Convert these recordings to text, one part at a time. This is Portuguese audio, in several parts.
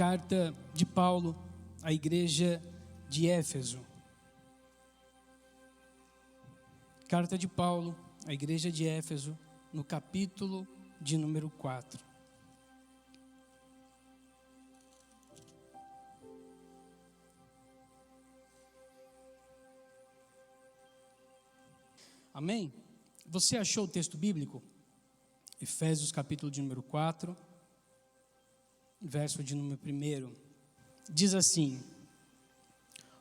Carta de Paulo à igreja de Éfeso. Carta de Paulo à igreja de Éfeso, no capítulo de número 4. Amém? Você achou o texto bíblico? Efésios capítulo de número 4, verso de número 1. Diz assim: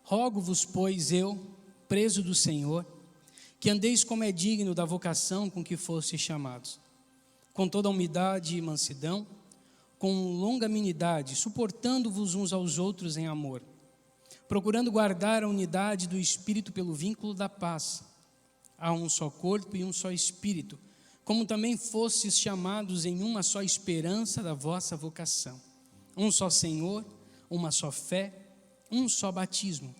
Rogo-vos, pois, eu, preso do Senhor, que andeis como é digno da vocação com que fostes chamados, com toda humildade e mansidão, com longanimidade, suportando-vos uns aos outros em amor, procurando guardar a unidade do Espírito pelo vínculo da paz. Há um só corpo e um só Espírito, como também fostes chamados em uma só esperança da vossa vocação. Um só Senhor, uma só fé, um só batismo.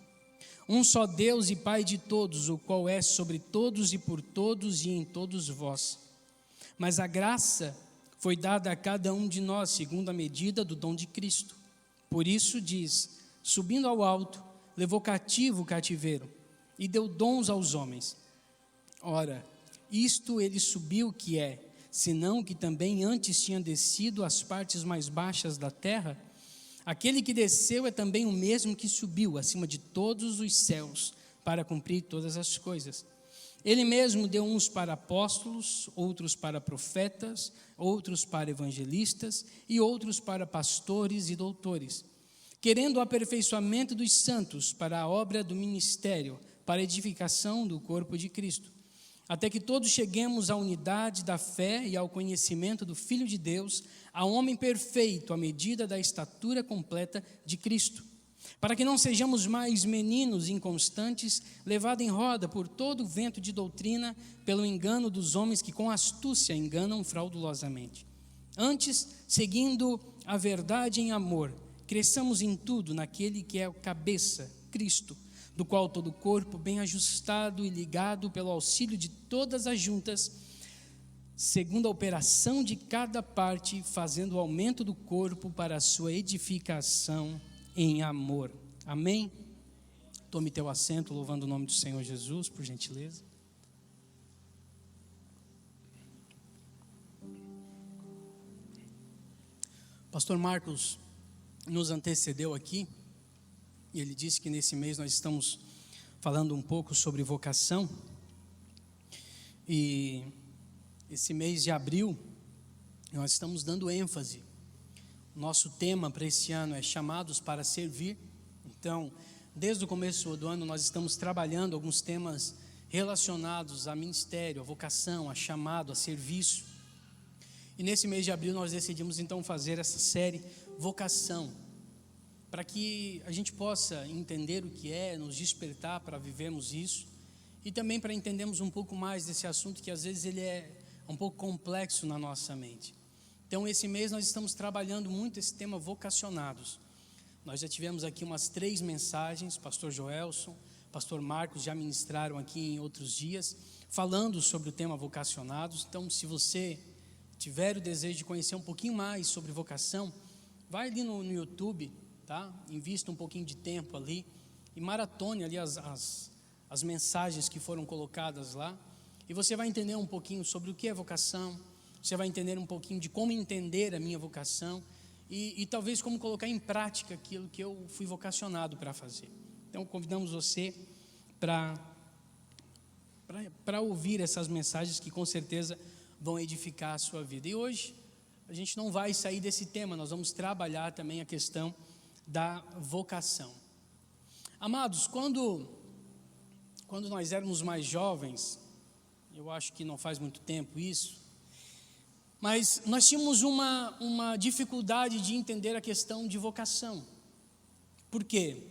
Um só Deus e Pai de todos, o qual é sobre todos e por todos e em todos vós. Mas a graça foi dada a cada um de nós, segundo a medida do dom de Cristo. Por isso diz, subindo ao alto, levou cativo o cativeiro e deu dons aos homens. Ora, isto ele subiu que é, senão que também antes tinha descido às partes mais baixas da terra. Aquele que desceu é também o mesmo que subiu acima de todos os céus para cumprir todas as coisas. Ele mesmo deu uns para apóstolos, outros para profetas, outros para evangelistas e outros para pastores e doutores, querendo o aperfeiçoamento dos santos para a obra do ministério, para a edificação do corpo de Cristo, até que todos cheguemos à unidade da fé e ao conhecimento do Filho de Deus, a homem perfeito, à medida da estatura completa de Cristo, para que não sejamos mais meninos inconstantes, levados em roda por todo o vento de doutrina, pelo engano dos homens que com astúcia enganam fraudulosamente. Antes, seguindo a verdade em amor, cresçamos em tudo naquele que é o cabeça, Cristo, do qual todo o corpo, bem ajustado e ligado pelo auxílio de todas as juntas, segundo a operação de cada parte, fazendo o aumento do corpo para a sua edificação em amor. Amém? Tome teu assento, louvando o nome do Senhor Jesus, por gentileza. Pastor Marcos nos antecedeu aqui, e ele disse que nesse mês nós estamos falando um pouco sobre vocação. E esse mês de abril, nós estamos dando ênfase. Nosso tema para esse ano é chamados para servir. Então, desde o começo do ano, nós estamos trabalhando alguns temas relacionados a ministério, a vocação, a chamado, a serviço. E nesse mês de abril nós decidimos então fazer essa série Vocação, para que a gente possa entender o que é, nos despertar para vivermos isso, e também para entendermos um pouco mais desse assunto que às vezes ele é um pouco complexo na nossa mente. Então esse mês nós estamos trabalhando muito esse tema vocacionados. Nós já tivemos aqui umas 3 mensagens, pastor Joelson, pastor Marcos já ministraram aqui em outros dias, falando sobre o tema vocacionados. Então se você tiver o desejo de conhecer um pouquinho mais sobre vocação, vai ali no YouTube, tá? Invista um pouquinho de tempo ali e maratone ali as mensagens que foram colocadas lá, e você vai entender um pouquinho sobre o que é vocação, você vai entender um pouquinho de como entender a minha vocação e talvez como colocar em prática aquilo que eu fui vocacionado para fazer. Então convidamos você para ouvir essas mensagens que com certeza vão edificar a sua vida. E hoje a gente não vai sair desse tema, nós vamos trabalhar também a questão da vocação. Amados, quando nós éramos mais jovens, eu acho que não faz muito tempo isso, mas nós tínhamos uma dificuldade de entender a questão de vocação. Por quê?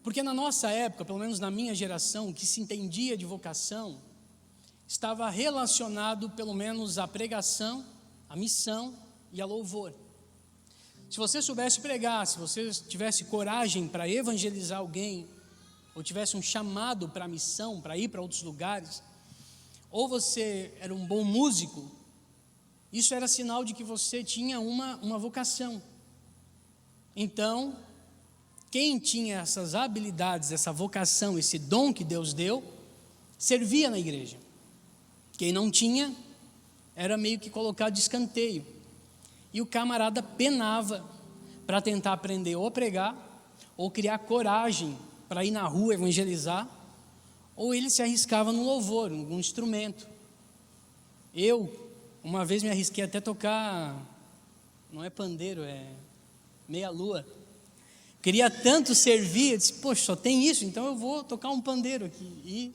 Porque na nossa época, pelo menos na minha geração, o que se entendia de vocação estava relacionado pelo menos à pregação, à missão e a louvor. Se você soubesse pregar, se você tivesse coragem para evangelizar alguém, ou tivesse um chamado para a missão, para ir para outros lugares, ou você era um bom músico, isso era sinal de que você tinha uma vocação. Então, quem tinha essas habilidades, essa vocação, esse dom que Deus deu, servia na igreja. Quem não tinha, era meio que colocado de escanteio. E o camarada penava para tentar aprender ou a pregar, ou criar coragem para ir na rua evangelizar, ou ele se arriscava no louvor, em algum instrumento. Eu, uma vez me arrisquei até tocar, não é pandeiro, é meia-lua. Queria tanto servir, eu disse, poxa, só tem isso, então eu vou tocar um pandeiro aqui. E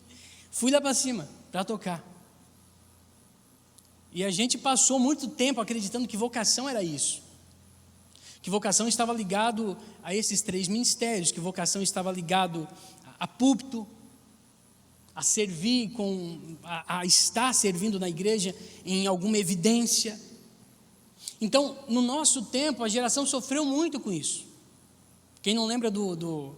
fui lá para cima, para tocar. E a gente passou muito tempo acreditando que vocação era isso. Que vocação estava ligado a esses 3 ministérios, que vocação estava ligado a púlpito, a servir, a estar servindo na igreja em alguma evidência. Então, no nosso tempo, a geração sofreu muito com isso. Quem não lembra do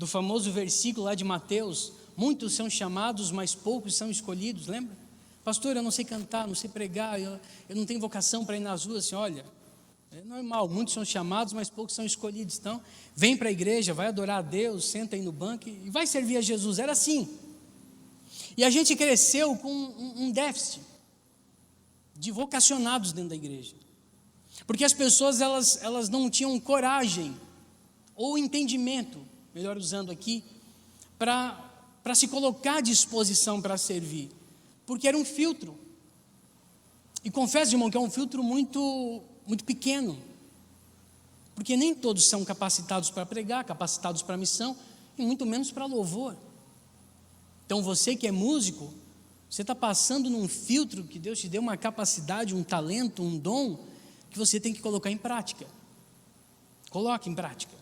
famoso versículo lá de Mateus, muitos são chamados, mas poucos são escolhidos, lembra? Pastor, eu não sei cantar, não sei pregar, eu não tenho vocação para ir nas ruas. Assim, olha, é normal, muitos são chamados, mas poucos são escolhidos. Então, vem para a igreja, vai adorar a Deus, senta aí no banco e vai servir a Jesus. Era assim. E a gente cresceu com um déficit de vocacionados dentro da igreja. Porque as pessoas, elas não tinham coragem ou entendimento, melhor usando aqui, para se colocar à disposição para servir. Porque era um filtro. E confesso, irmão, que é um filtro muito, muito pequeno. Porque nem todos são capacitados para pregar, capacitados para missão, e muito menos para louvor. Então você que é músico, você está passando num filtro que Deus te deu uma capacidade, um talento, um dom, que você tem que colocar em prática. Coloque em prática.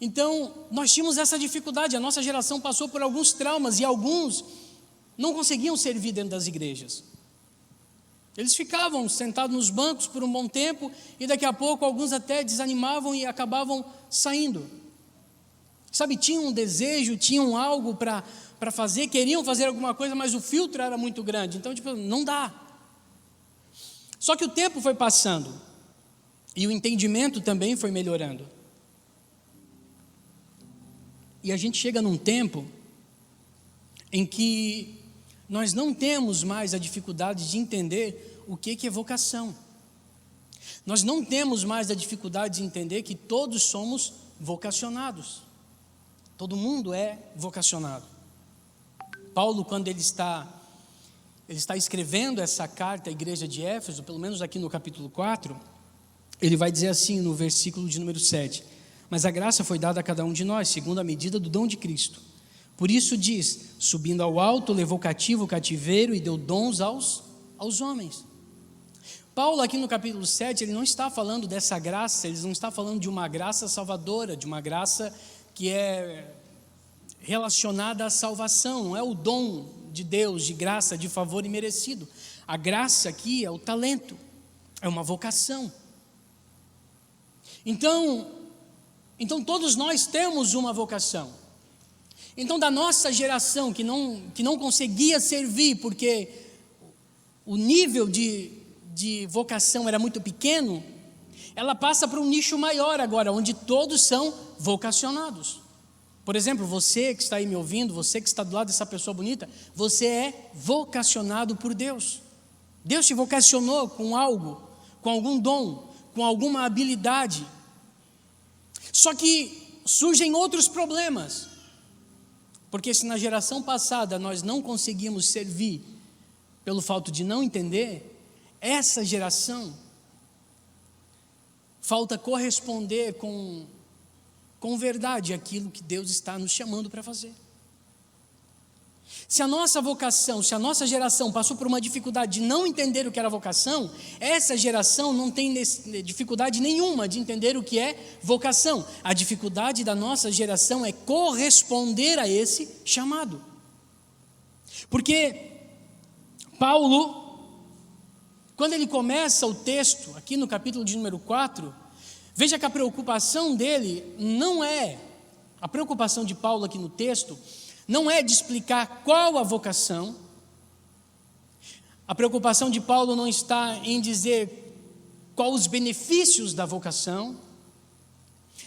Então, nós tínhamos essa dificuldade, a nossa geração passou por alguns traumas e alguns não conseguiam servir dentro das igrejas. Eles ficavam sentados nos bancos por um bom tempo e daqui a pouco alguns até desanimavam e acabavam saindo. Sabe, tinham um desejo, tinham algo para fazer, queriam fazer alguma coisa, mas o filtro era muito grande, então não dá. Só que o tempo foi passando e o entendimento também foi melhorando. E a gente chega num tempo em que nós não temos mais a dificuldade de entender o que é vocação. Nós não temos mais a dificuldade de entender que todos somos vocacionados. Todo mundo é vocacionado. Paulo, quando ele está escrevendo essa carta à igreja de Éfeso, pelo menos aqui no capítulo 4, ele vai dizer assim no versículo de número 7: mas a graça foi dada a cada um de nós, segundo a medida do dom de Cristo. Por isso diz, subindo ao alto, levou cativo o cativeiro e deu dons aos homens. Paulo aqui no capítulo 7, ele não está falando dessa graça, ele não está falando de uma graça salvadora, de uma graça que é relacionada à salvação, não é o dom de Deus, de graça, de favor imerecido. A graça aqui é o talento, é uma vocação. Então todos nós temos uma vocação. Então da nossa geração que não conseguia servir porque o nível de vocação era muito pequeno, ela passa para um nicho maior agora, onde todos são vocacionados. Por exemplo, você que está aí me ouvindo, você que está do lado dessa pessoa bonita, você é vocacionado por Deus. Deus te vocacionou com algo, com algum dom, com alguma habilidade. Só que surgem outros problemas, porque se na geração passada nós não conseguimos servir pelo fato de não entender, essa geração falta corresponder com verdade aquilo que Deus está nos chamando para fazer. Se a nossa vocação, se a nossa geração passou por uma dificuldade de não entender o que era vocação, essa geração não tem dificuldade nenhuma de entender o que é vocação. A dificuldade da nossa geração é corresponder a esse chamado. Porque Paulo, quando ele começa o texto, aqui no capítulo de número 4, veja que a preocupação dele não é, a preocupação de Paulo aqui no texto, não é de explicar qual a vocação. A preocupação de Paulo não está em dizer quais os benefícios da vocação.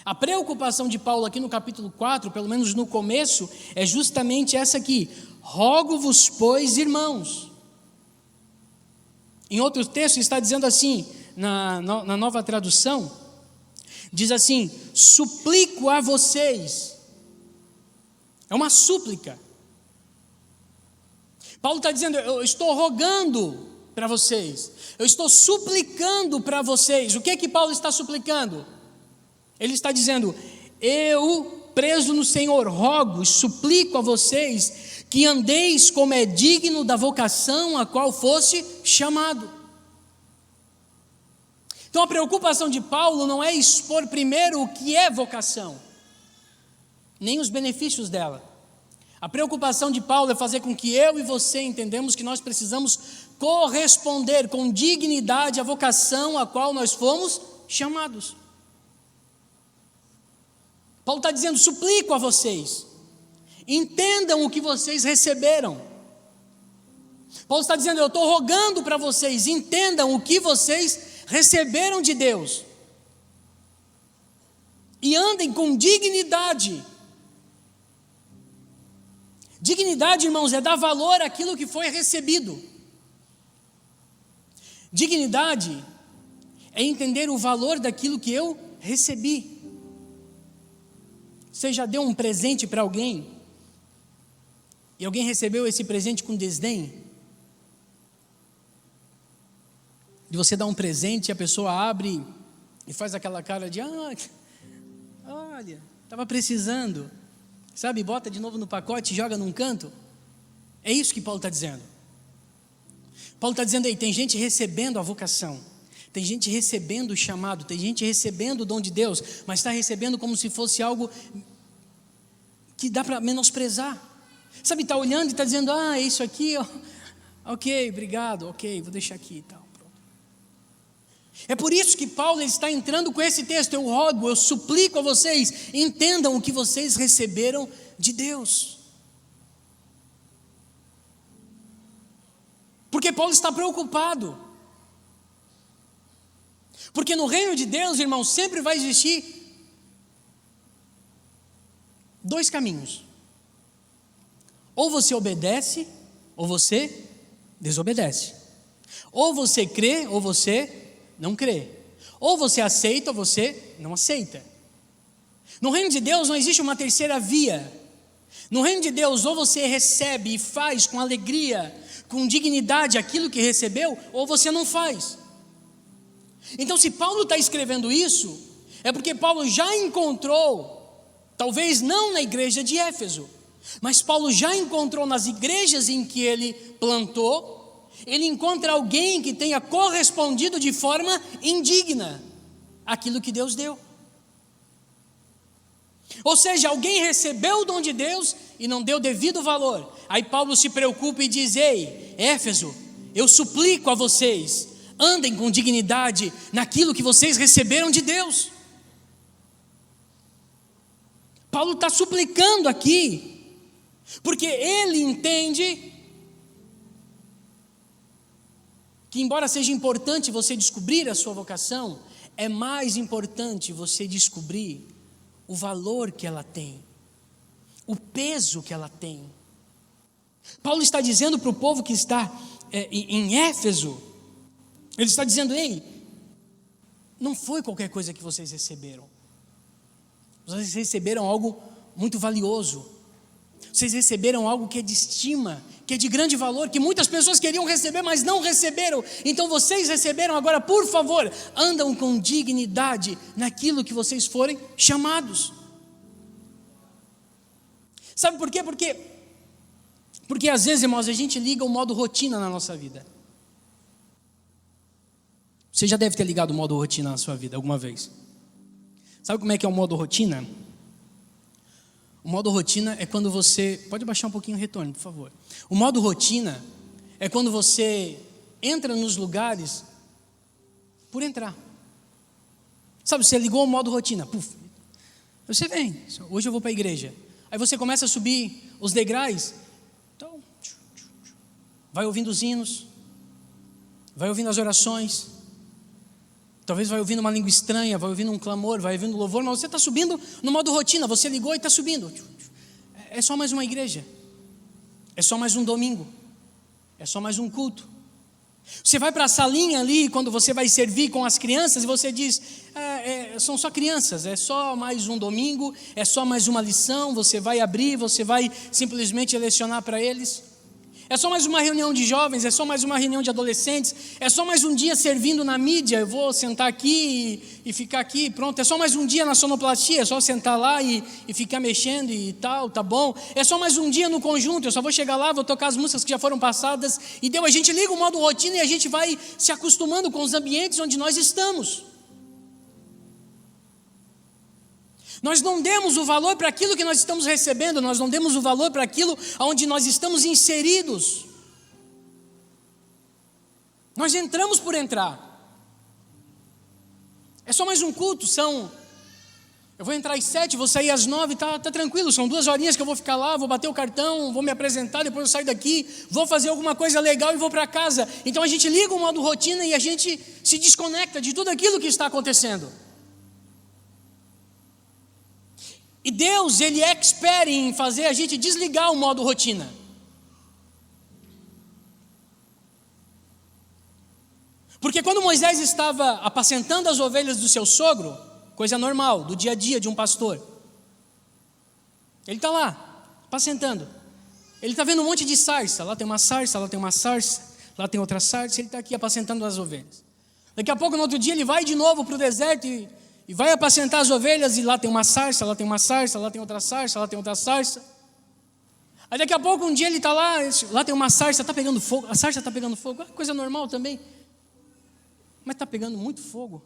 A preocupação de Paulo aqui no capítulo 4, pelo menos no começo, é justamente essa aqui: rogo-vos, pois, irmãos. Em outro texto está dizendo assim, na nova tradução, diz assim: suplico a vocês. É uma súplica. Paulo está dizendo: eu estou rogando para vocês, eu estou suplicando para vocês. O que é que Paulo está suplicando? Ele está dizendo: eu, preso no Senhor, rogo e suplico a vocês que andeis como é digno da vocação a qual fosse chamado. Então a preocupação de Paulo não é expor primeiro o que é vocação, nem os benefícios dela. A preocupação de Paulo é fazer com que eu e você entendamos que nós precisamos corresponder com dignidade à vocação a qual nós fomos chamados. Paulo está dizendo: suplico a vocês, entendam o que vocês receberam. Paulo está dizendo: eu estou rogando para vocês, entendam o que vocês receberam de Deus, e andem com dignidade. Dignidade, irmãos, é dar valor àquilo que foi recebido. Dignidade é entender o valor daquilo que eu recebi. Você já deu um presente para alguém e alguém recebeu esse presente com desdém? De você dar um presente e a pessoa abre e faz aquela cara de: olha, estava precisando, sabe, bota de novo no pacote e joga num canto. É isso que Paulo está dizendo. Paulo está dizendo: aí, tem gente recebendo a vocação, tem gente recebendo o chamado, tem gente recebendo o dom de Deus, mas está recebendo como se fosse algo que dá para menosprezar. Sabe, está olhando e está dizendo: isso aqui, ok, obrigado, ok, vou deixar aqui e tal. É por isso que Paulo está entrando com esse texto: eu rogo, eu suplico a vocês, entendam o que vocês receberam de Deus. Porque Paulo está preocupado. Porque no reino de Deus, irmãos, sempre vai existir dois caminhos: ou você obedece, ou você desobedece. Ou você crê, ou você não crê. Ou você aceita, ou você não aceita. No reino de Deus não existe uma terceira via. No reino de Deus, ou você recebe e faz com alegria, com dignidade aquilo que recebeu, ou você não faz. Então, se Paulo está escrevendo isso, é porque Paulo já encontrou, talvez não na igreja de Éfeso, mas Paulo já encontrou nas igrejas em que ele plantou, ele encontra alguém que tenha correspondido de forma indigna àquilo que Deus deu. Ou seja, alguém recebeu o dom de Deus e não deu devido valor. Aí Paulo se preocupa e diz: ei, Éfeso, eu suplico a vocês, andem com dignidade naquilo que vocês receberam de Deus. Paulo está suplicando aqui, porque ele entende que, embora seja importante você descobrir a sua vocação, é mais importante você descobrir o valor que ela tem, o peso que ela tem. Paulo está dizendo para o povo que está em Éfeso, ele está dizendo: ei, não foi qualquer coisa que vocês receberam. Vocês receberam algo muito valioso. Vocês receberam algo que é de estima, que é de grande valor, que muitas pessoas queriam receber, mas não receberam. Então vocês receberam agora, por favor, andam com dignidade naquilo que vocês forem chamados. Sabe por quê? Porque às vezes, irmãos, a gente liga o modo rotina na nossa vida. Você já deve ter ligado o modo rotina na sua vida alguma vez. Sabe como é que é o modo rotina? O modo rotina é quando você... Pode baixar um pouquinho o retorno, por favor. O modo rotina é quando você entra nos lugares por entrar. Sabe, você ligou o modo rotina. Puf, você vem. Hoje eu vou para a igreja. Aí você começa a subir os degraus. Então, vai ouvindo os hinos. Vai ouvindo as orações. Talvez vai ouvindo uma língua estranha, vai ouvindo um clamor, vai ouvindo louvor, mas você está subindo no modo rotina, você ligou e está subindo. É só mais uma igreja, é só mais um domingo, é só mais um culto. Você vai para a salinha ali, quando você vai servir com as crianças, e você diz, são só crianças, é só mais um domingo, é só mais uma lição, você vai abrir, você vai simplesmente lecionar para eles. É só mais uma reunião de jovens, é só mais uma reunião de adolescentes, é só mais um dia servindo na mídia, eu vou sentar aqui e ficar aqui, pronto. É só mais um dia na sonoplastia, é só sentar lá e ficar mexendo e tal, tá bom. É só mais um dia no conjunto, eu só vou chegar lá, vou tocar as músicas que já foram passadas, e a gente liga o modo rotina e a gente vai se acostumando com os ambientes onde nós estamos. Nós não demos o valor para aquilo que nós estamos recebendo, nós não demos o valor para aquilo onde nós estamos inseridos. Nós entramos por entrar. É só mais um culto, eu vou entrar às 7, vou sair às 9, tá tranquilo, são 2 horinhas que eu vou ficar lá, vou bater o cartão, vou me apresentar, depois eu saio daqui, vou fazer alguma coisa legal e vou para casa. Então a gente liga o modo rotina e a gente se desconecta de tudo aquilo que está acontecendo. E Deus, Ele é expert em fazer a gente desligar o modo rotina. Porque quando Moisés estava apacentando as ovelhas do seu sogro, coisa normal, do dia a dia de um pastor, ele está lá, apacentando. Ele está vendo um monte de sarça, lá tem uma sarça, lá tem uma sarça, lá tem outra sarça, ele está aqui apacentando as ovelhas. Daqui a pouco, no outro dia, ele vai de novo para o deserto e vai apacentar as ovelhas, e lá tem uma sarça, lá tem uma sarça, lá tem outra sarça, lá tem outra sarça. Aí daqui a pouco um dia ele está lá tem uma sarça, está pegando fogo, a sarça está pegando fogo, coisa normal também. Mas está pegando muito fogo.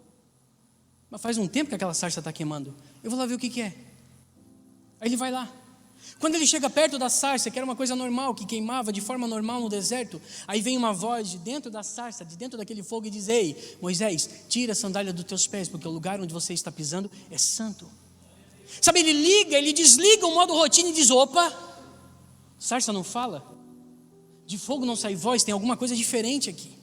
Mas faz um tempo que aquela sarça está queimando. Eu vou lá ver o que é. Aí ele vai lá. Quando ele chega perto da sarça, que era uma coisa normal, que queimava de forma normal no deserto, aí vem uma voz de dentro da sarça, de dentro daquele fogo, e diz: ei, Moisés, tira a sandália dos teus pés, porque o lugar onde você está pisando é santo. Sabe, ele desliga o modo rotina e diz: opa, sarça não fala, de fogo não sai voz, tem alguma coisa diferente aqui.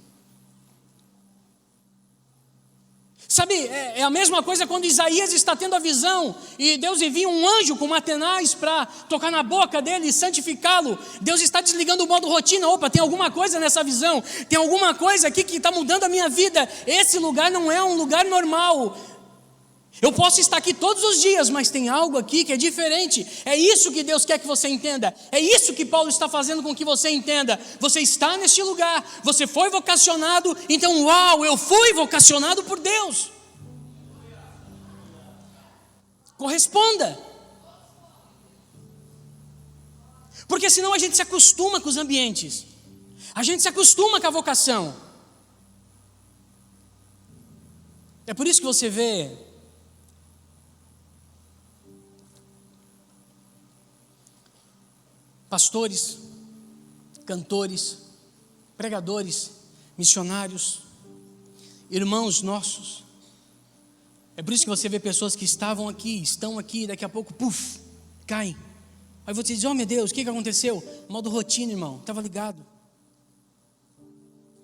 Sabe, é a mesma coisa quando Isaías está tendo a visão e Deus envia um anjo com uma tenaz para tocar na boca dele e santificá-lo. Deus está desligando o modo rotina. Opa, tem alguma coisa nessa visão, tem alguma coisa aqui que está mudando a minha vida. Esse lugar não é um lugar normal. Eu posso estar aqui todos os dias, mas tem algo aqui que é diferente. É isso que Deus quer que você entenda. É isso que Paulo está fazendo com que você entenda. Você está neste lugar, você foi vocacionado, então uau, eu fui vocacionado por Deus. Corresponda. Porque senão a gente se acostuma com os ambientes. A gente se acostuma com a vocação. É por isso que você vê pastores, cantores, pregadores, missionários, irmãos nossos. É por isso que você vê pessoas que estavam aqui, estão aqui, daqui a pouco, puf, caem. Aí você diz: oh meu Deus, o que aconteceu? Modo rotina, irmão, estava ligado.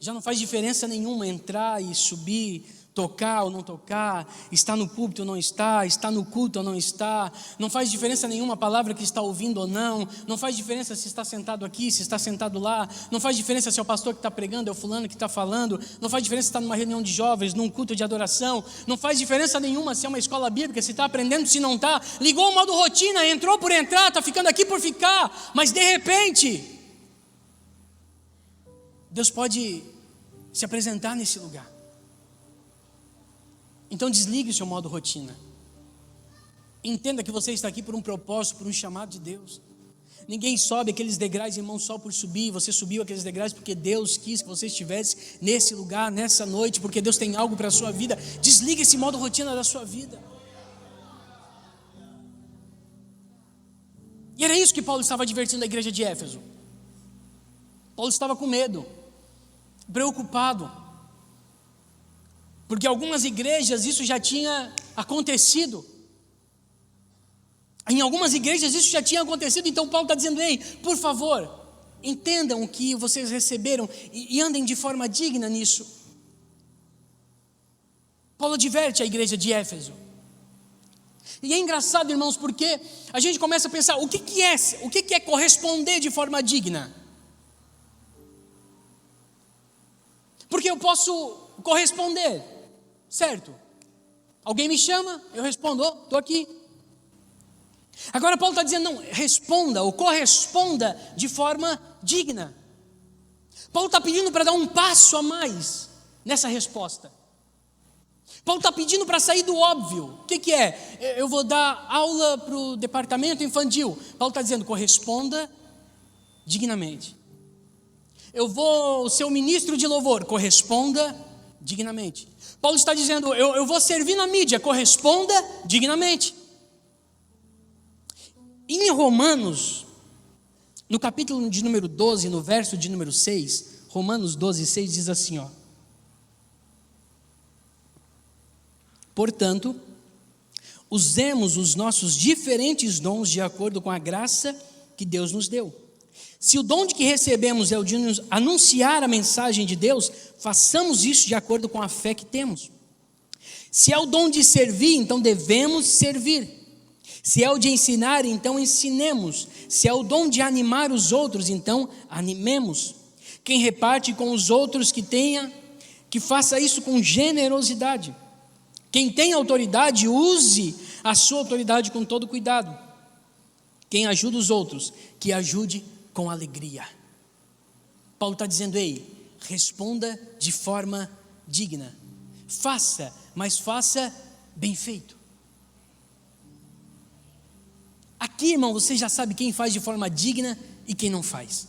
Já não faz diferença nenhuma entrar e subir, tocar ou não tocar, estar no púlpito ou não estar no culto ou não estar, não faz diferença nenhuma a palavra que está ouvindo ou não, não faz diferença se está sentado aqui, se está sentado lá, não faz diferença se é o pastor que está pregando, é o fulano que está falando, não faz diferença se está numa reunião de jovens, num culto de adoração, não faz diferença nenhuma se é uma escola bíblica, se está aprendendo, se não está, ligou o modo rotina, entrou por entrar, está ficando aqui por ficar, mas de repente, Deus pode se apresentar nesse lugar. Então desligue o seu modo rotina. Entenda que você está aqui por um propósito, por um chamado de Deus. Ninguém sobe aqueles degraus, irmão, só por subir. Você subiu aqueles degraus porque Deus quis que você estivesse nesse lugar, nessa noite, porque Deus tem algo para a sua vida. Desligue esse modo rotina da sua vida. E era isso que Paulo estava advertindo a igreja de Éfeso. Paulo estava com medo, preocupado, porque algumas igrejas isso já tinha acontecido. Em algumas igrejas isso já tinha acontecido. Então Paulo está dizendo: ei, por favor, entendam o que vocês receberam e andem de forma digna nisso. Paulo adverte a igreja de Éfeso. E é engraçado, irmãos, porque a gente começa a pensar, o que é corresponder de forma digna? Porque eu posso corresponder, certo? Alguém me chama, eu respondo, estou aqui. Agora Paulo está dizendo, não, responda ou corresponda de forma digna. Paulo está pedindo para dar um passo a mais nessa resposta. Paulo está pedindo para sair do óbvio. O que é? Eu vou dar aula para o departamento infantil. Paulo está dizendo, corresponda dignamente. Eu vou ser o ministro de louvor, corresponda dignamente. Paulo está dizendo, eu vou servir na mídia, corresponda dignamente. Em Romanos, no capítulo de número 12, no verso de número 6, Romanos 12, 6 diz assim, ó. Portanto, usemos os nossos diferentes dons de acordo com a graça que Deus nos deu. Se o dom de que recebemos é o de nos anunciar a mensagem de Deus, façamos isso de acordo com a fé que temos. Se é o dom de servir, então devemos servir. Se é o de ensinar, então ensinemos. Se é o dom de animar os outros, então animemos. Quem reparte com os outros que faça isso com generosidade. Quem tem autoridade, use a sua autoridade com todo cuidado. Quem ajuda os outros, que ajude com alegria. Paulo está dizendo, ei, responda de forma digna. Faça, mas faça bem feito. Aqui, irmão, você já sabe quem faz de forma digna e quem não faz.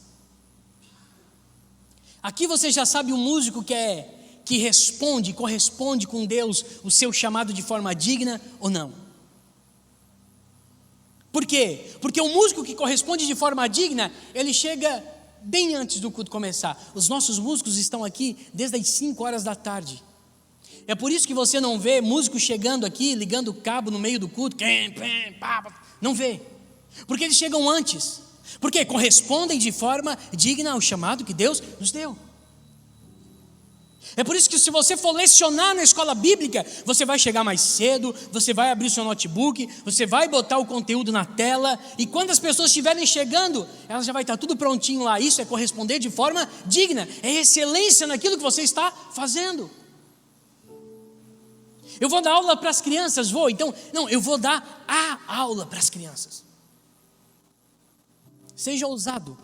Aqui você já sabe o músico que responde, corresponde com Deus o seu chamado de forma digna ou não. Por quê? Porque o músico que corresponde de forma digna, ele chega bem antes do culto começar. Os nossos músicos estão aqui desde as 5 horas da tarde. É por isso que você não vê músico chegando aqui, ligando o cabo no meio do culto. Não vê. Porque eles chegam antes. Porque correspondem de forma digna ao chamado que Deus nos deu. É por isso que se você for lecionar na escola bíblica, você vai chegar mais cedo, você vai abrir o seu notebook, você vai botar o conteúdo na tela, e quando as pessoas estiverem chegando, elas já vai estar tudo prontinho lá. Isso é corresponder de forma digna, é excelência naquilo que você está fazendo. Eu vou dar aula para as crianças, eu vou dar a aula para as crianças. Seja ousado.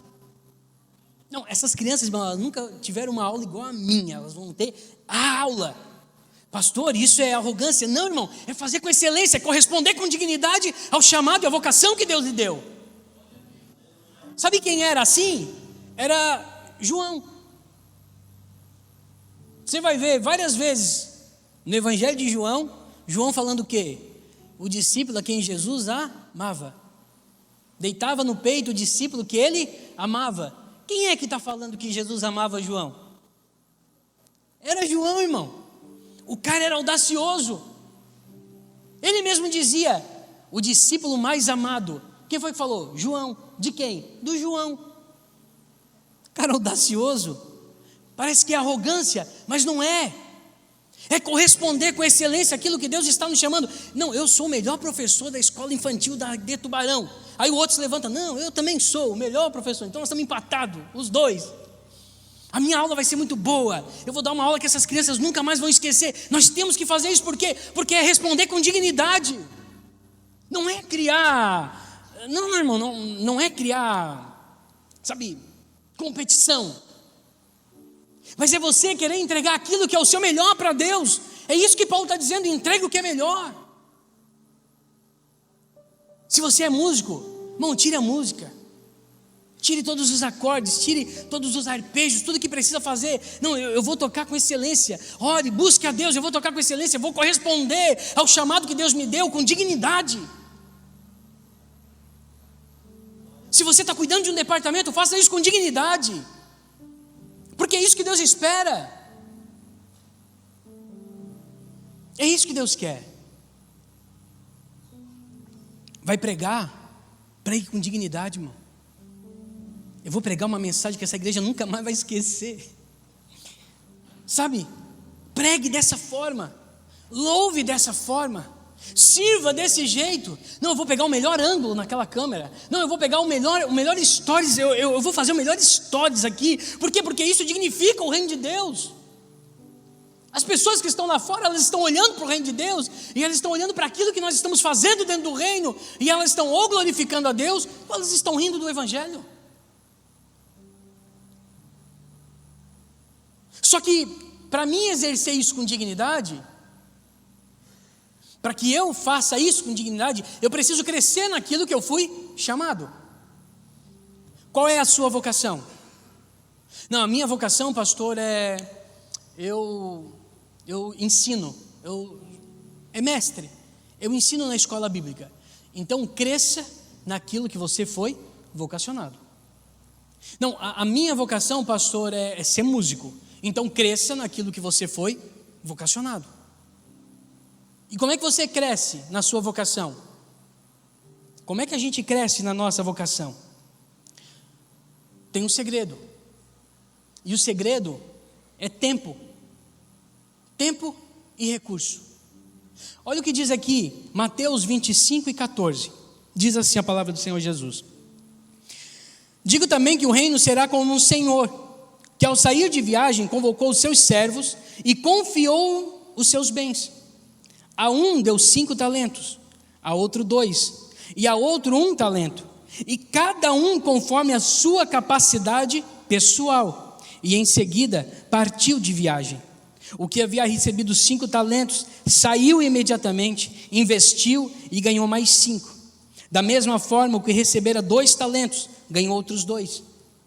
Não, essas crianças, irmão, elas nunca tiveram uma aula igual a minha, elas vão ter a aula. Pastor, isso é arrogância? Não, irmão, é fazer com excelência, é corresponder com dignidade ao chamado e à vocação que Deus lhe deu. Sabe quem era assim? Era João. Você vai ver várias vezes no Evangelho de João, João falando o quê? O discípulo a quem Jesus amava. Deitava no peito o discípulo que ele amava. Quem é que está falando que Jesus amava João? Era João, irmão. O cara era audacioso. Ele mesmo dizia, o discípulo mais amado. Quem foi que falou? João. De quem? Do João. Cara audacioso. Parece que é arrogância, mas não é. É corresponder com excelência àquilo que Deus está nos chamando. Não, eu sou o melhor professor da escola infantil de Tubarão. Aí o outro se levanta, não, eu também sou o melhor professor. Então nós estamos empatados, os dois. A minha aula vai ser muito boa. Eu vou dar uma aula que essas crianças nunca mais vão esquecer. Nós temos que fazer isso, por quê? Porque é responder com dignidade. Não é criar, não, irmão, não é criar, competição. Mas é você querer entregar aquilo que é o seu melhor para Deus. É isso que Paulo está dizendo, entregue o que é melhor. Se você é músico, irmão, tire a música. Tire todos os acordes, tire todos os arpejos, tudo que precisa fazer. Não, eu vou tocar com excelência. Ore, busque a Deus, eu vou tocar com excelência. Eu vou corresponder ao chamado que Deus me deu com dignidade. Se você está cuidando de um departamento, faça isso com dignidade. Porque é isso que Deus espera. É isso que Deus quer. Vai pregar? Pregue com dignidade, irmão. Eu vou pregar uma mensagem que essa igreja nunca mais vai esquecer. Pregue dessa forma. Louve dessa forma. Sirva desse jeito. Não, eu vou pegar o melhor ângulo naquela câmera. Não, eu vou pegar o melhor stories. Eu vou fazer o melhor stories aqui. Por quê? Porque isso dignifica o reino de Deus. As pessoas que estão lá fora, elas estão olhando para o reino de Deus, e elas estão olhando para aquilo que nós estamos fazendo dentro do reino, e elas estão ou glorificando a Deus, ou elas estão rindo do Evangelho. Só que, para mim exercer isso com dignidade, para que eu faça isso com dignidade, eu preciso crescer naquilo que eu fui chamado. Qual é a sua vocação? Não, a minha vocação, pastor, eu ensino, é mestre, eu ensino na escola bíblica. Então cresça naquilo que você foi vocacionado. Não, a minha vocação, pastor, é ser músico. Então cresça naquilo que você foi vocacionado. E como é que você cresce na sua vocação? Como é que a gente cresce na nossa vocação? Tem um segredo. E o segredo é tempo. Tempo e recurso. Olha o que diz aqui, Mateus 25 e 14. Diz assim a palavra do Senhor Jesus: digo também que o reino será como um senhor, que ao sair de viagem convocou os seus servos e confiou os seus bens. A um deu 5 talentos, a outro 2, e a outro 1 talento, e cada um conforme a sua capacidade pessoal. E em seguida partiu de viagem. O que havia recebido 5 talentos saiu imediatamente, investiu e ganhou mais 5. Da mesma forma, o que recebera 2 talentos ganhou outros 2.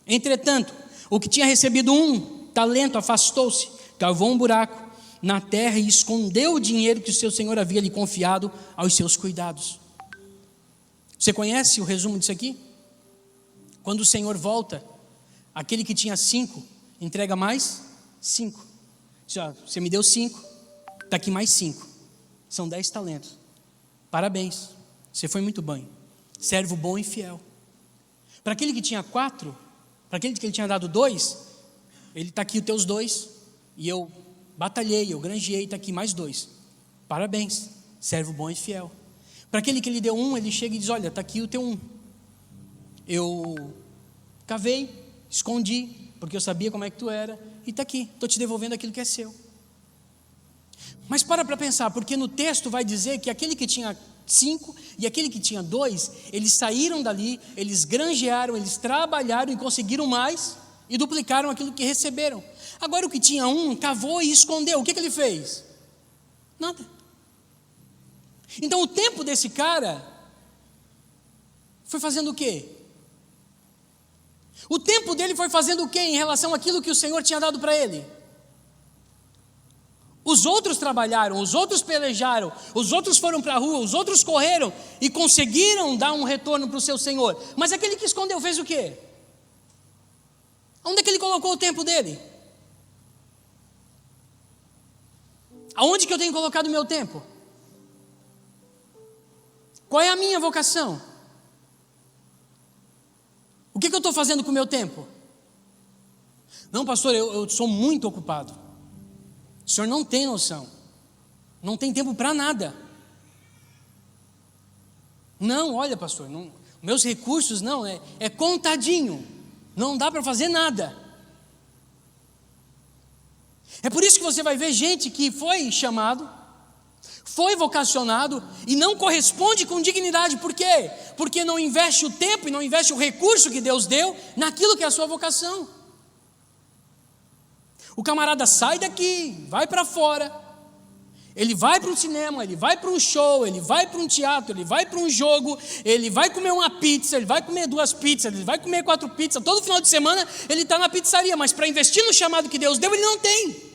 Entretanto, o que tinha recebido 1 talento afastou-se, cavou um buraco na terra e escondeu o dinheiro que o seu senhor havia lhe confiado aos seus cuidados. Você conhece o resumo disso aqui? Quando o Senhor volta, aquele que tinha 5 entrega mais 5. Você me deu 5, está aqui mais 5. São 10 talentos. Parabéns, você foi muito bem. Servo bom e fiel. Para aquele que tinha 4, para aquele que ele tinha dado 2, ele está aqui os teus 2, e eu batalhei, eu granjeei, está aqui mais 2. Parabéns, servo bom e fiel. Para aquele que lhe deu 1, ele chega e diz: olha, está aqui o teu 1. Eu cavei, escondi, porque eu sabia como é que tu era, e está aqui, estou te devolvendo aquilo que é seu. Mas para pensar, porque no texto vai dizer que aquele que tinha 5 e aquele que tinha 2, eles saíram dali, eles granjearam, eles trabalharam e conseguiram mais, e duplicaram aquilo que receberam. Agora o que tinha 1, cavou e escondeu. O que ele fez? Nada. Então o tempo desse cara foi fazendo o quê? O tempo dele foi fazendo o quê em relação àquilo que o Senhor tinha dado para ele? Os outros trabalharam, os outros pelejaram, os outros foram para a rua, os outros correram e conseguiram dar um retorno para o seu Senhor. Mas aquele que escondeu fez o quê? Onde é que ele colocou o tempo dele? Aonde que eu tenho colocado o meu tempo? Qual é a minha vocação? O que eu estou fazendo com o meu tempo? Não, pastor, eu sou muito ocupado. O senhor não tem noção. Não tem tempo para nada. Não, olha, pastor, não, meus recursos não, é contadinho. Não dá para fazer nada. É por isso que você vai ver gente que foi chamado, foi vocacionado e não corresponde com dignidade. Por quê? Porque não investe o tempo e não investe o recurso que Deus deu naquilo que é a sua vocação. O camarada sai daqui, vai para fora, ele vai para um cinema, ele vai para um show, ele vai para um teatro, ele vai para um jogo, ele vai comer uma pizza, ele vai comer 2 pizzas, ele vai comer 4 pizzas, todo final de semana ele está na pizzaria, mas para investir no chamado que Deus deu, ele não tem.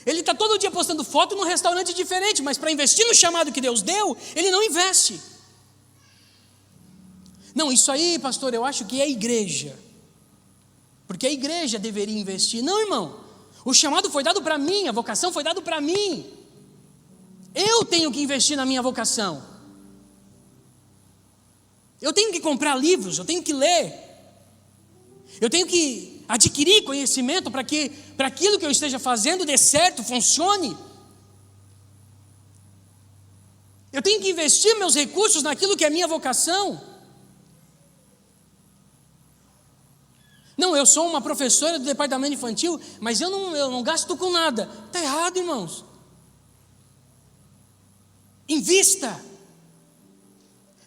Ele está todo dia postando foto num restaurante diferente, mas para investir no chamado que Deus deu, ele não investe. Não, isso aí, pastor, eu acho que é a igreja, porque a igreja deveria investir. Não, irmão, o chamado foi dado para mim, a vocação foi dada para mim. Eu tenho que investir na minha vocação. Eu tenho que comprar livros, eu tenho que ler, eu tenho que adquirir conhecimento para que para aquilo que eu esteja fazendo dê certo, funcione. Eu tenho que investir meus recursos naquilo que é minha vocação. Não, eu sou uma professora do departamento infantil, mas eu não gasto com nada. Está errado, irmãos. Invista.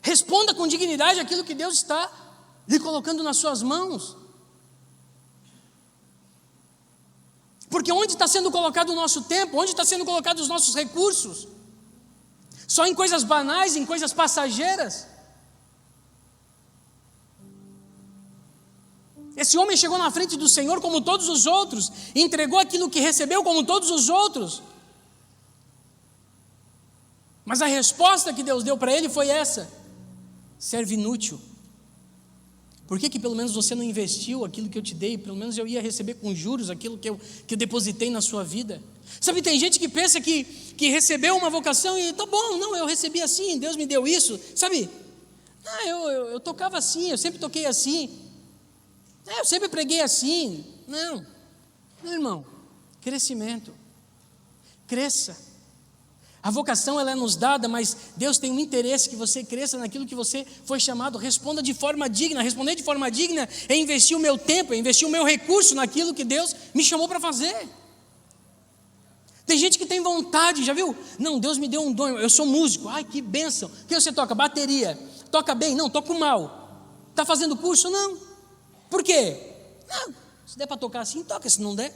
Responda com dignidade aquilo que Deus está lhe colocando nas suas mãos. Porque onde está sendo colocado o nosso tempo? Onde está sendo colocados os nossos recursos? Só em coisas banais, em coisas passageiras? Esse homem chegou na frente do Senhor como todos os outros, e entregou aquilo que recebeu como todos os outros. Mas a resposta que Deus deu para ele foi essa: servo inútil. Por que pelo menos você não investiu aquilo que eu te dei? Pelo menos eu ia receber com juros aquilo que eu depositei na sua vida. Sabe, tem gente que pensa que recebeu uma vocação e tá bom, não, eu recebi assim, Deus me deu isso. Sabe, eu tocava assim, eu sempre toquei assim. Eu sempre preguei assim. Não, irmão, crescimento. Cresça. A vocação ela é nos dada, mas Deus tem um interesse que você cresça naquilo que você foi chamado. Responda de forma digna. Responder de forma digna é investir o meu tempo, é investir o meu recurso naquilo que Deus me chamou para fazer. Tem gente que tem vontade, já viu? Não, Deus me deu um dom, eu sou músico. Ai, que bênção. O que você toca? Bateria. Toca bem? Não, toco mal. Está fazendo curso? Não. Por quê? Não, se der para tocar assim, toca, se não der.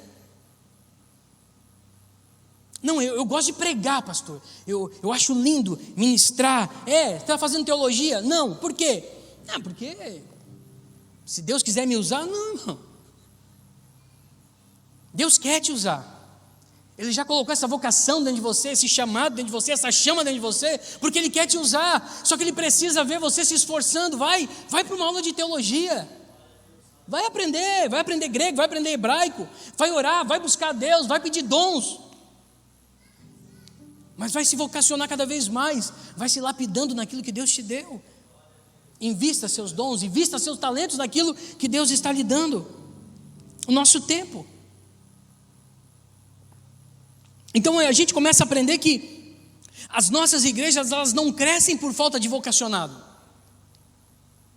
Não, eu gosto de pregar, pastor. Eu acho lindo ministrar. Está fazendo teologia? Não, por quê? Porque se Deus quiser me usar, não. Deus quer te usar. Ele já colocou essa vocação dentro de você, esse chamado dentro de você, essa chama dentro de você, porque Ele quer te usar. Só que Ele precisa ver você se esforçando. Vai para uma aula de teologia. Vai aprender grego, vai aprender hebraico, vai orar, vai buscar Deus, vai pedir dons. Mas vai se vocacionar cada vez mais, vai se lapidando naquilo que Deus te deu. Invista seus dons, invista seus talentos naquilo que Deus está lhe dando. O nosso tempo. Então a gente começa a aprender que as nossas igrejas, elas não crescem por falta de vocacionado.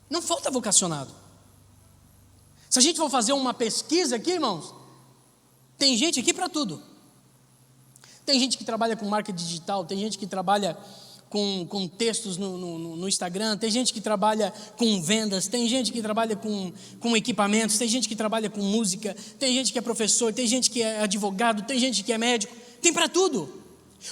Não falta vocacionado. Se a gente for fazer uma pesquisa aqui, irmãos, tem gente aqui para tudo. Tem gente que trabalha com marketing digital, tem gente que trabalha com textos no Instagram, tem gente que trabalha com vendas, tem gente que trabalha com equipamentos, tem gente que trabalha com música, tem gente que é professor, tem gente que é advogado, tem gente que é médico, tem para tudo.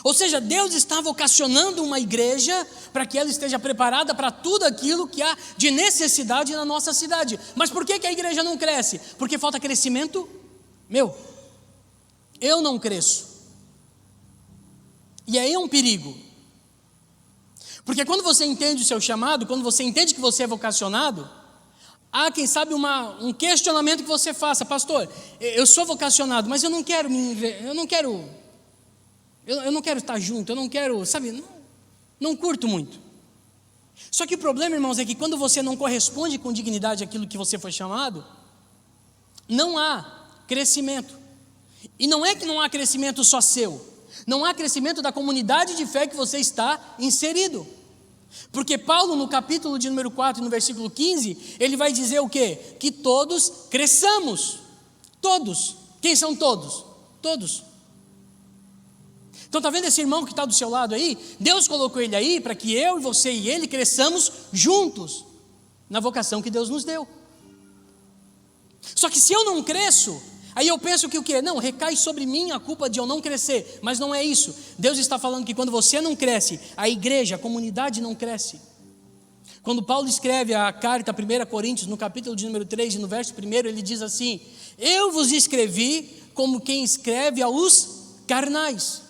Ou seja, Deus está vocacionando uma igreja para que ela esteja preparada para tudo aquilo que há de necessidade na nossa cidade. Mas por que a igreja não cresce? Porque falta crescimento? Eu não cresço. E aí é um perigo. Porque quando você entende o seu chamado, quando você entende que você é vocacionado, há, quem sabe, um questionamento que você faça: pastor, eu sou vocacionado, mas eu não quero estar junto, eu não quero, sabe, não curto muito. Só que o problema, irmãos, é que quando você não corresponde com dignidade àquilo que você foi chamado, não há crescimento. E não é que não há crescimento só seu, não há crescimento da comunidade de fé que você está inserido. Porque Paulo, no capítulo de número 4, no versículo 15, ele vai dizer o quê? Que todos cresçamos. Todos. Quem são todos? Todos. Então está vendo esse irmão que está do seu lado aí? Deus colocou ele aí para que eu e você e ele cresçamos juntos na vocação que Deus nos deu. Só que se eu não cresço, aí eu penso que o quê? Não, recai sobre mim a culpa de eu não crescer. Mas não é isso. Deus está falando que quando você não cresce, a igreja, a comunidade não cresce. Quando Paulo escreve a carta a 1 Coríntios, no capítulo de número 3, no verso 1, ele diz assim: eu vos escrevi como quem escreve aos carnais,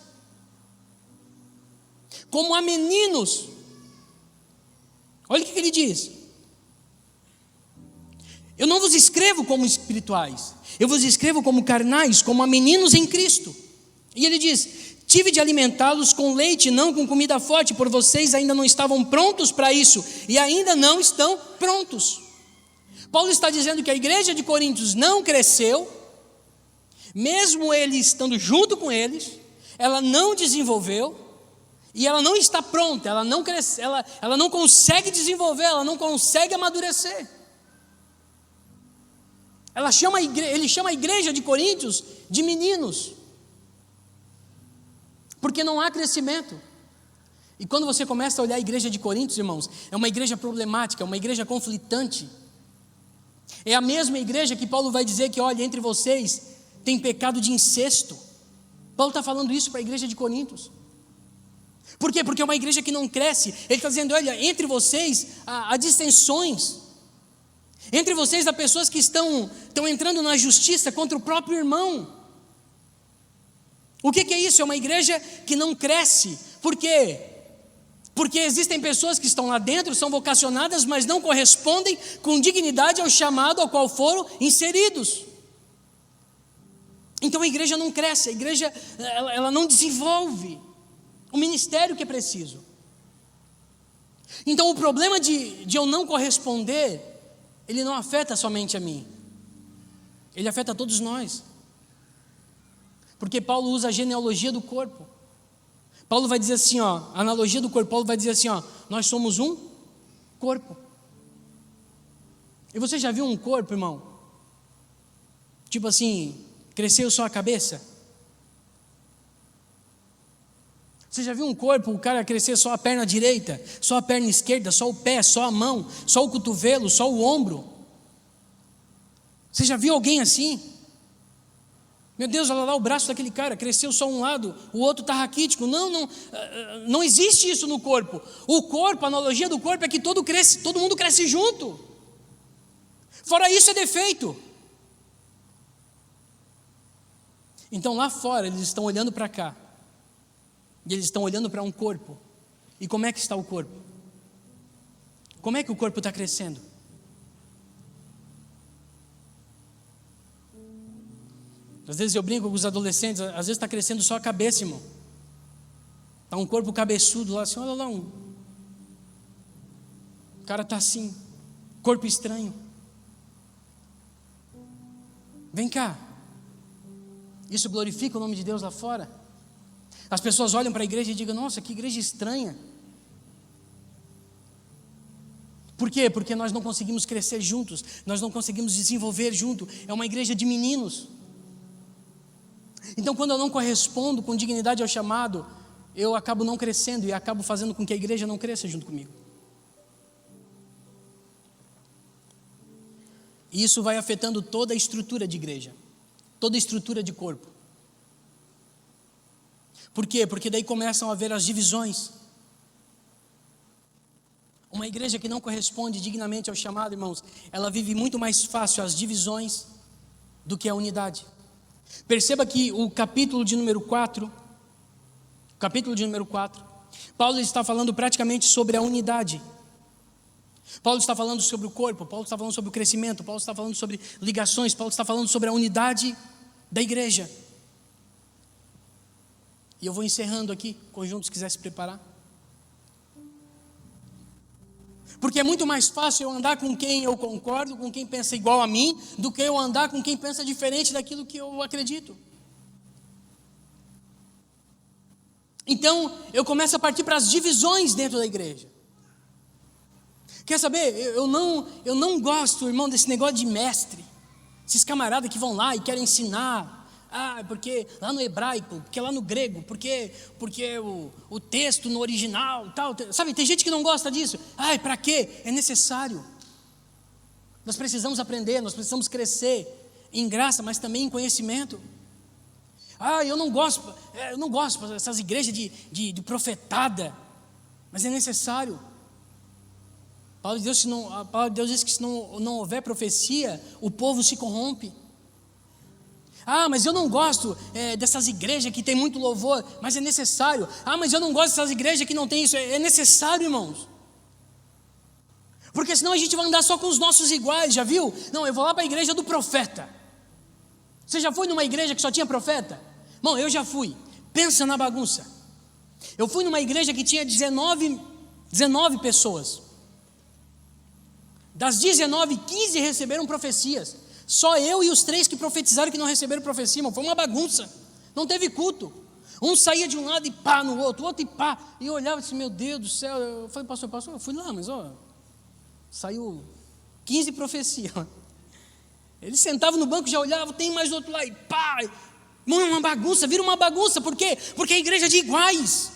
como a meninos. Olha o que ele diz: eu não vos escrevo como espirituais, eu vos escrevo como carnais, como a meninos em Cristo. E ele diz: tive de alimentá-los com leite, não com comida forte, por vocês ainda não estavam prontos para isso, e ainda não estão prontos. Paulo está dizendo que a igreja de Coríntios não cresceu, mesmo ele estando junto com eles, ela não desenvolveu, e ela não está pronta, ela não cresce, ela não consegue desenvolver, ela não consegue amadurecer. Ele chama a igreja de Coríntios de meninos, porque não há crescimento. E quando você começa a olhar a igreja de Coríntios, irmãos, é uma igreja problemática, é uma igreja conflitante. É a mesma igreja que Paulo vai dizer que, olha, entre vocês tem pecado de incesto. Paulo está falando isso para a igreja de Coríntios. Por quê? Porque é uma igreja que não cresce. Ele está dizendo, olha, entre vocês há dissensões. Entre vocês há pessoas que estão entrando na justiça contra o próprio irmão. O que é isso? É uma igreja que não cresce. Por quê? Porque existem pessoas que estão lá dentro, são vocacionadas, mas não correspondem com dignidade ao chamado ao qual foram inseridos. Então a igreja não cresce, a igreja ela não desenvolve o ministério que é preciso. Então o problema de eu não corresponder, ele não afeta somente a mim, ele afeta a todos nós. Porque Paulo usa a genealogia do corpo. Paulo vai dizer assim, ó, a analogia do corpo, Paulo vai dizer assim, ó, nós somos um corpo. E você já viu um corpo, irmão? Tipo assim, cresceu só a cabeça? Você já viu um corpo, o cara crescer só a perna direita, só a perna esquerda, só o pé, só a mão, só o cotovelo, só o ombro? Você já viu alguém assim? Meu Deus, olha lá o braço daquele cara, cresceu só um lado, o outro está raquítico. Não existe isso no corpo. O corpo, a analogia do corpo é que todo mundo cresce junto. Fora isso é defeito. Então lá fora eles estão olhando para cá, e eles estão olhando para um corpo. E como é que está o corpo? Como é que o corpo está crescendo? Às vezes eu brinco com os adolescentes, às vezes está crescendo só a cabeça, irmão. Está um corpo cabeçudo lá, assim, olha lá, o cara está assim, corpo estranho. Vem cá, isso glorifica o nome de Deus lá fora? As pessoas olham para a igreja e digam, nossa, que igreja estranha. Por quê? Porque nós não conseguimos crescer juntos, nós não conseguimos desenvolver junto, é uma igreja de meninos. Então, quando eu não correspondo com dignidade ao chamado, eu acabo não crescendo e acabo fazendo com que a igreja não cresça junto comigo. E isso vai afetando toda a estrutura de igreja, toda a estrutura de corpo. Por quê? Porque daí começam a haver as divisões. Uma igreja que não corresponde dignamente ao chamado, irmãos, ela vive muito mais fácil as divisões do que a unidade. Perceba que o capítulo de número 4, Paulo está falando praticamente sobre a unidade. Paulo está falando sobre o corpo, Paulo está falando sobre o crescimento, Paulo está falando sobre ligações, Paulo está falando sobre a unidade da igreja. E eu vou encerrando aqui, conjunto, se quiser se preparar. Porque é muito mais fácil eu andar com quem eu concordo, com quem pensa igual a mim, do que eu andar com quem pensa diferente daquilo que eu acredito. Então, eu começo a partir para as divisões dentro da igreja. Quer saber? Eu não gosto, irmão, desse negócio de mestre. Esses camaradas que vão lá e querem ensinar. Porque lá no hebraico, porque lá no grego, porque o texto no original, tal. Sabe, tem gente que não gosta disso. Para quê? É necessário. Nós precisamos aprender, nós precisamos crescer em graça, mas também em conhecimento. Eu não gosto dessas igrejas de profetada, mas é necessário. A palavra de Deus diz que se não houver profecia, o povo se corrompe. Mas eu não gosto dessas igrejas que tem muito louvor, mas é necessário. Mas eu não gosto dessas igrejas que não tem isso, é necessário, irmãos. Porque senão a gente vai andar só com os nossos iguais, já viu? Não, eu vou lá para a igreja do profeta. Você já foi numa igreja que só tinha profeta? Bom, eu já fui. Pensa na bagunça. Eu fui numa igreja que tinha 19 pessoas. Das 19, 15 receberam profecias. Só eu e os 3 que profetizaram que não receberam profecia, irmão. Foi uma bagunça. Não teve culto. Um saía de um lado e pá no outro, o outro e pá. E eu olhava e disse, meu Deus do céu. Eu falei, pastor, eu fui lá, mas saiu 15 profecias. Ele sentava no banco, já olhava, tem mais outro lá e pá. Irmão, é uma bagunça, vira uma bagunça. Por quê? Porque é igreja de iguais.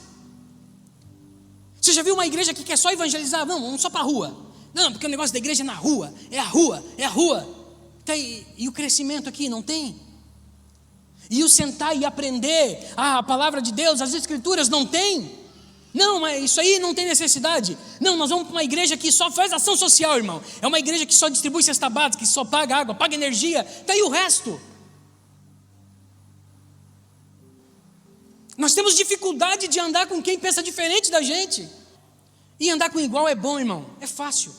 Você já viu uma igreja que quer só evangelizar? Não, vamos só para a rua. Não, porque o negócio da igreja é na rua. É a rua, é a rua. E o crescimento aqui, não tem? E o sentar e aprender a palavra de Deus, as escrituras, não tem? Não, mas isso aí não tem necessidade. Não, nós vamos para uma igreja que só faz ação social, irmão. É uma igreja que só distribui cesta básica, que só paga água, paga energia. E o resto? Nós temos dificuldade de andar com quem pensa diferente da gente. E andar com igual é bom, irmão. É fácil.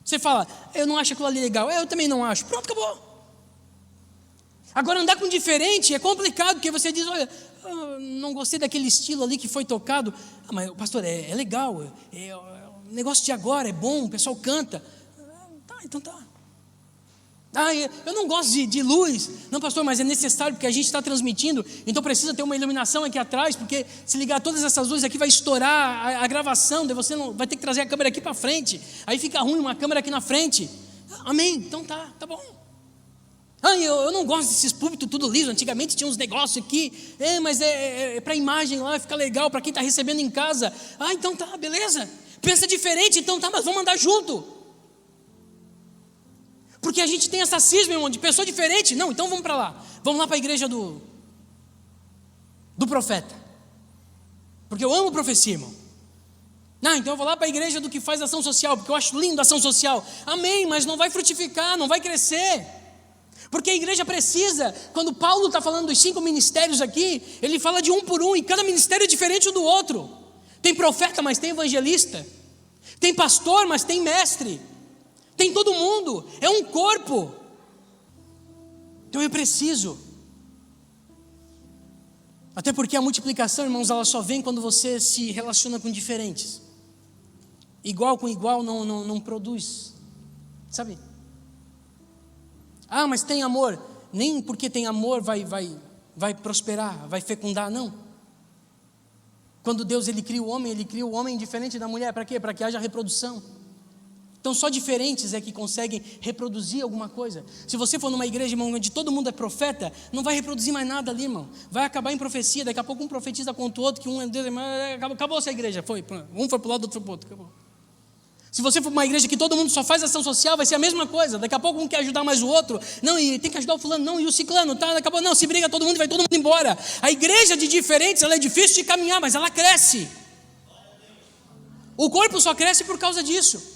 Você fala, eu não acho aquilo ali legal. Eu também não acho. Pronto, acabou. Agora andar com diferente é complicado, porque você diz, olha, não gostei daquele estilo ali que foi tocado. Mas pastor, é legal. O negócio de agora é bom, o pessoal canta. Então tá. Eu não gosto de luz. Não, pastor, mas é necessário porque a gente está transmitindo. Então precisa ter uma iluminação aqui atrás, porque se ligar todas essas luzes aqui vai estourar a gravação. Daí você não vai ter que trazer a câmera aqui para frente. Aí fica ruim uma câmera aqui na frente. Amém? Então tá bom. Eu não gosto desses púlpitos tudo liso. Antigamente tinha uns negócios aqui. Mas é para a imagem lá, fica legal para quem está recebendo em casa. Então tá, beleza. Pensa diferente, então tá, mas vamos andar junto. Porque a gente tem essa cisma, irmão, de pessoa diferente. Não, então vamos para lá. Vamos lá para a igreja do profeta. Porque eu amo profecia, irmão. Então eu vou lá para a igreja do que faz ação social, porque eu acho lindo a ação social. Amém, mas não vai frutificar, não vai crescer. Porque a igreja precisa, quando Paulo está falando dos 5 ministérios aqui, ele fala de um por um, e cada ministério é diferente um do outro. Tem profeta, mas tem evangelista. Tem pastor, mas tem mestre. Tem todo mundo, é um corpo. Então eu preciso. Até porque a multiplicação, irmãos, ela só vem quando você se relaciona com diferentes. Igual com igual não produz. Sabe? Mas tem amor. Nem porque tem amor vai prosperar, vai fecundar, não. Quando Deus ele cria o homem diferente da mulher. Para quê? Para que haja reprodução. Então só diferentes é que conseguem reproduzir alguma coisa. Se você for numa igreja, irmão, onde todo mundo é profeta, não vai reproduzir mais nada ali, irmão. Vai acabar em profecia, daqui a pouco um profetiza contra o outro, que um é Deus, acabou essa igreja, foi, um foi para o lado, outro foi para o outro, acabou. Se você for para uma igreja que todo mundo só faz ação social, vai ser a mesma coisa. Daqui a pouco um quer ajudar mais o outro, não, e tem que ajudar o fulano, não, e o ciclano, tá, daqui a pouco, não, se briga todo mundo e vai todo mundo embora. A igreja de diferentes, ela é difícil de caminhar, mas ela cresce. O corpo só cresce por causa disso.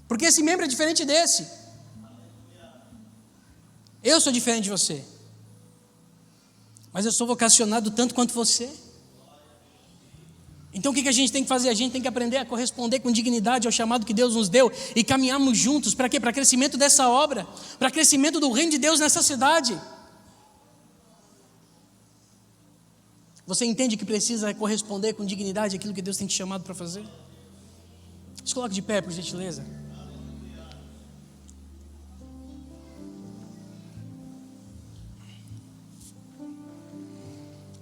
Porque esse membro é diferente desse. Eu sou diferente de você. Mas eu sou vocacionado tanto quanto você. Então o que a gente tem que fazer? A gente tem que aprender a corresponder com dignidade ao chamado que Deus nos deu e caminharmos juntos. Para quê? Para crescimento dessa obra. Para crescimento do reino de Deus nessa cidade. Você entende que precisa corresponder com dignidade àquilo que Deus tem te chamado para fazer? Se coloque de pé, por gentileza.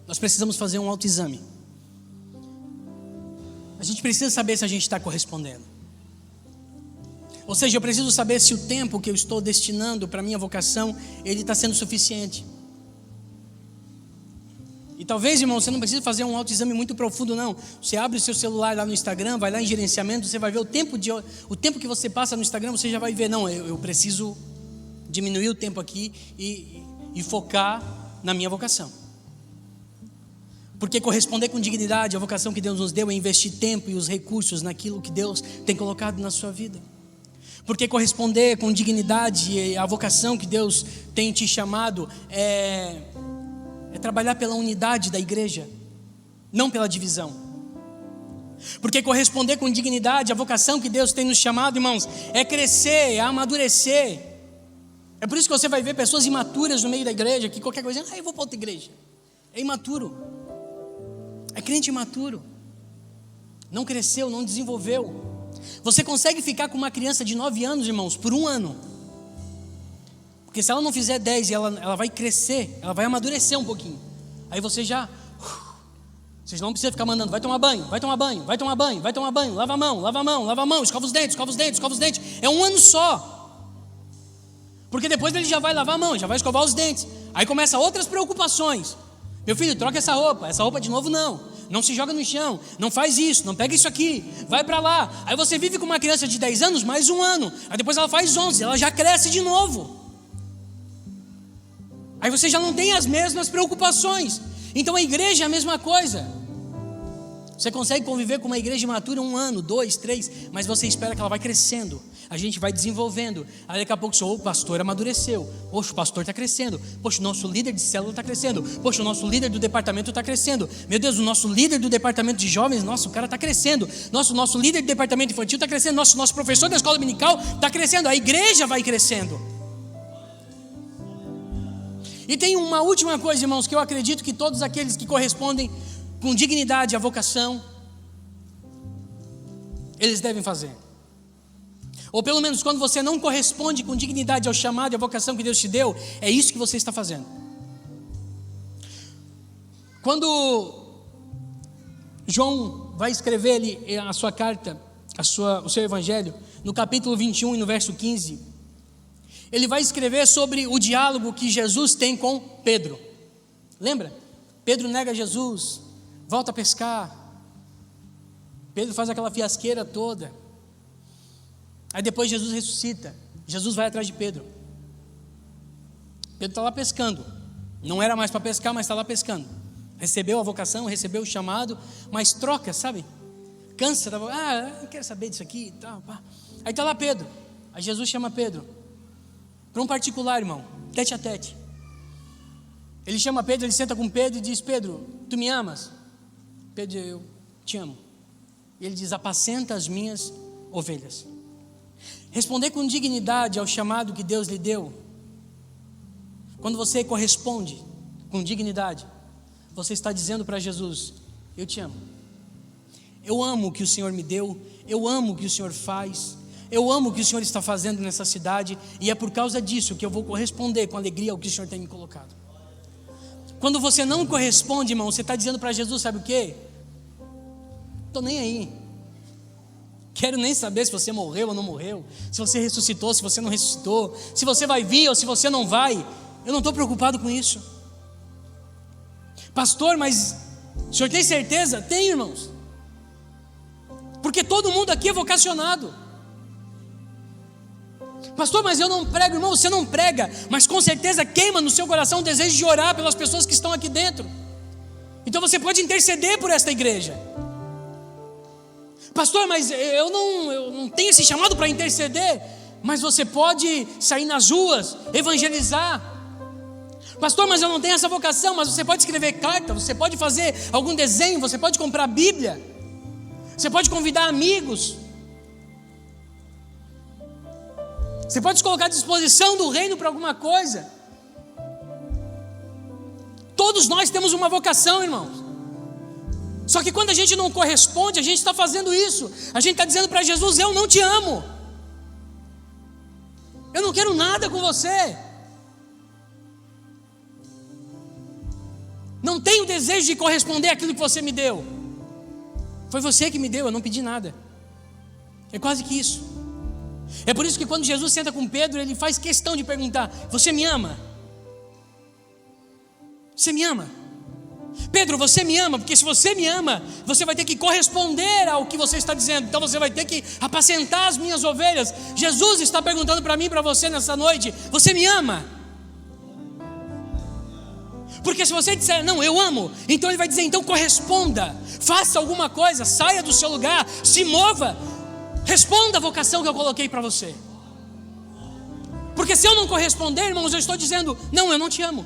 Nós precisamos fazer um autoexame. A gente precisa saber se a gente está correspondendo. Ou seja, eu preciso saber se o tempo que eu estou destinando para a minha vocação, ele está sendo suficiente. E talvez, irmão, você não precisa fazer um autoexame muito profundo, não. Você abre o seu celular lá no Instagram, vai lá em gerenciamento, você vai ver o tempo que você passa no Instagram, você já vai ver, não, eu preciso diminuir o tempo aqui e focar na minha vocação. Porque corresponder com dignidade à vocação que Deus nos deu é investir tempo e os recursos naquilo que Deus tem colocado na sua vida. Porque corresponder com dignidade à vocação que Deus tem te chamado é trabalhar pela unidade da igreja, não pela divisão. Porque corresponder com dignidade à vocação que Deus tem nos chamado, irmãos, é crescer, é amadurecer. É por isso que você vai ver pessoas imaturas no meio da igreja, que qualquer coisa, eu vou para outra igreja. É imaturo. É crente imaturo. Não cresceu, não desenvolveu. Você consegue ficar com uma criança de 9 anos, irmãos, por 1 ano. Porque se ela não fizer 10, ela vai crescer, ela vai amadurecer um pouquinho. Aí você já... Vocês não precisam ficar mandando, vai tomar banho, vai tomar banho, vai tomar banho, vai tomar banho, lava a mão, lava a mão, lava a mão, escova os dentes, escova os dentes, escova os dentes. É 1 ano só. Porque depois ele já vai lavar a mão, já vai escovar os dentes. Aí começa outras preocupações. Meu filho, troca essa roupa de novo não se joga no chão, não faz isso, não pega isso aqui, vai para lá. Aí você vive com uma criança de 10 anos mais 1 ano, aí depois ela faz 11, ela já cresce de novo. Aí você já não tem as mesmas preocupações. Então a igreja é a mesma coisa. Você consegue conviver com uma igreja matura 1 ano, 2, 3, mas você espera que ela vai crescendo. A gente vai desenvolvendo. Aí daqui a pouco o pastor amadureceu. Poxa, o pastor está crescendo. Poxa, o nosso líder de célula está crescendo. Poxa, o nosso líder do departamento está crescendo. Meu Deus, o nosso líder do departamento de jovens, nossa, o cara está crescendo. Nosso líder do departamento infantil está crescendo. Nosso professor da escola dominical está crescendo. A igreja vai crescendo. E tem uma última coisa, irmãos, que eu acredito que todos aqueles que correspondem com dignidade à vocação, eles devem fazer. Ou pelo menos quando você não corresponde com dignidade ao chamado e à vocação que Deus te deu, é isso que você está fazendo. Quando João vai escrever ali a sua carta, o seu evangelho, no capítulo 21 e no verso 15, ele vai escrever sobre o diálogo que Jesus tem com Pedro. Lembra? Pedro nega Jesus, volta a pescar. Pedro faz aquela fiasqueira toda. Aí depois Jesus ressuscita. Jesus vai atrás de Pedro. Pedro está lá pescando. Não era mais para pescar, mas está lá pescando. Recebeu a vocação, recebeu o chamado, mas troca, sabe? Cansa, não quero saber disso aqui e tal. Aí está lá Pedro. Aí Jesus chama Pedro para um particular, irmão, tete a tete. Ele chama Pedro, ele senta com Pedro e diz: Pedro, tu me amas? Pedro, eu te amo. E ele diz: apacenta as minhas ovelhas. Responder com dignidade ao chamado que Deus lhe deu. Quando você corresponde com dignidade, você está dizendo para Jesus: eu te amo. Eu amo o que o Senhor me deu, eu amo o que o Senhor faz, eu amo o que o Senhor está fazendo nessa cidade, e é por causa disso que eu vou corresponder com alegria ao que o Senhor tem me colocado. Quando você não corresponde, irmão, você está dizendo para Jesus, sabe o quê? Estou nem aí. Quero nem saber se você morreu ou não morreu, se você ressuscitou, se você não ressuscitou, se você vai vir ou se você não vai. Eu não estou preocupado com isso. Pastor, mas o senhor tem certeza? Tem, irmãos. Porque todo mundo aqui é vocacionado. Pastor, mas eu não prego. Irmão, você não prega, mas com certeza queima no seu coração o desejo de orar pelas pessoas que estão aqui dentro. Então você pode interceder por esta igreja. Pastor, mas eu não tenho esse chamado para interceder. Mas você pode sair nas ruas, evangelizar. Pastor, mas eu não tenho essa vocação. Mas você pode escrever carta, você pode fazer algum desenho, você pode comprar Bíblia, você pode convidar amigos, você pode se colocar à disposição do reino para alguma coisa. Todos nós temos uma vocação, irmãos. Só que quando a gente não corresponde, a gente está fazendo isso. A gente está dizendo para Jesus: eu não te amo, eu não quero nada com você, não tenho desejo de corresponder àquilo que você me deu. Foi você que me deu, eu não pedi nada. É quase que isso. É por isso que quando Jesus senta com Pedro, ele faz questão de perguntar: você me ama? Você me ama? Pedro, você me ama? Porque se você me ama, você vai ter que corresponder ao que você está dizendo. Então você vai ter que apacentar as minhas ovelhas. Jesus está perguntando para mim e para você nessa noite: você me ama? Porque se você disser: não, eu amo, então ele vai dizer: então corresponda, faça alguma coisa, saia do seu lugar, se mova, responda a vocação que eu coloquei para você. Porque se eu não corresponder, irmãos, eu estou dizendo: não, eu não te amo.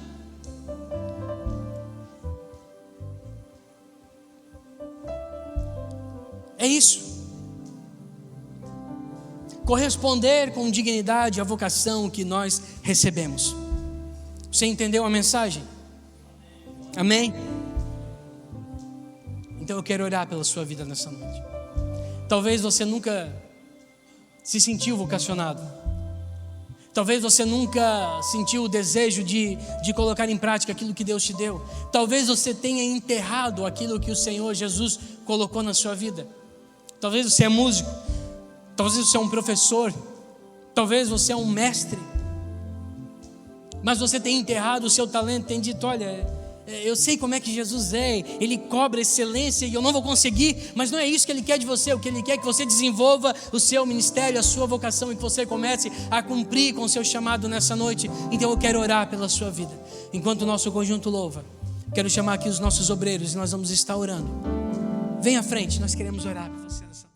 É isso. Corresponder com dignidade à vocação que nós recebemos. Você entendeu a mensagem? Amém? Então eu quero orar pela sua vida nessa noite. Talvez você nunca se sentiu vocacionado. Talvez você nunca sentiu o desejo de colocar em prática aquilo que Deus te deu. Talvez você tenha enterrado aquilo que o Senhor Jesus colocou na sua vida. Talvez você é músico. Talvez você é um professor. Talvez você é um mestre. Mas você tem enterrado o seu talento, tem dito: olha, eu sei como é que Jesus é, Ele cobra excelência e eu não vou conseguir. Mas não é isso que Ele quer de você. O que Ele quer é que você desenvolva o seu ministério, a sua vocação, e que você comece a cumprir com o seu chamado nessa noite. Então eu quero orar pela sua vida. Enquanto o nosso conjunto louva, quero chamar aqui os nossos obreiros e nós vamos estar orando. Vem à frente, nós queremos orar por você nessa noite.